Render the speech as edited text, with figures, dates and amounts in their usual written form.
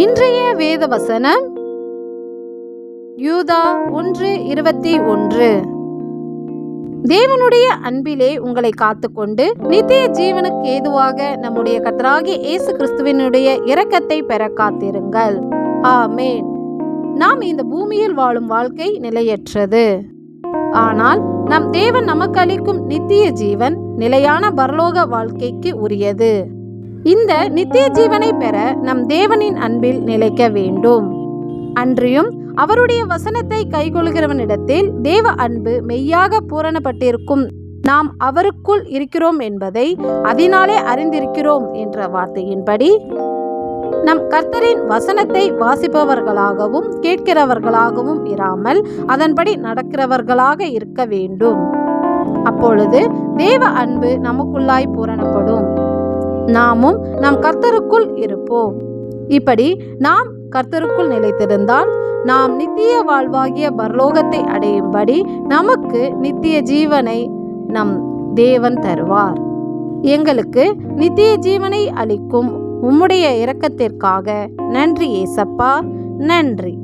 இன்றைய வேத வசனம் யூதா 1:21. தேவனுடைய அன்பிலே உங்களை காத்துக்கொண்டு நித்திய ஜீவனுக்கு ஏதுவாக நம்முடைய கர்த்தராகிய இயேசு கிறிஸ்துவினுடைய இரக்கத்தை பெற காத்திருங்கள். ஆமேன். நாம் இந்த பூமியில் வாழும் வாழ்க்கை நிலையற்றது. ஆனால் நம் தேவன் நமக்கு அளிக்கும் நித்திய ஜீவன் நிலையான பரலோக வாழ்க்கைக்கு உரியது. இந்த நித்திய ஜீவனை பெற நம் தேவனின் அன்பில் நிலைக்க வேண்டும். அன்றியும் அவருடைய வசனத்தை கைக்கொள்கிறவனிடத்தில் தேவ அன்பு மெய்யாக பூரணப்பட்டிருக்கும். நாம் அவருக்குள் இருக்கிறோம் என்பதை அதனாலே அறிந்திருக்கிறோம் என்ற வார்த்தையின்படி நம் கர்த்தரின் வசனத்தை வாசிப்பவர்களாகவும் கேட்கிறவர்களாகவும் இராமல் அதன்படி நடக்கிறவர்களாக இருக்க வேண்டும். அப்பொழுது தேவ அன்பு நமக்குள்ளாய் பூரணப்படும். நாமும் நம் கர்த்தருக்குள் இருப்போம். இப்படி நாம் கர்த்தருக்குள் நிலைத்திருந்தால் நாம் நித்திய வாழ்வாகிய பரலோகத்தை அடையும்படி நமக்கு நித்திய ஜீவனை நம் தேவன் தருவார். எங்களுக்கு நித்திய ஜீவனை அளிக்கும் உம்முடைய இரக்கத்திற்காக நன்றி ஏசப்பா, நன்றி.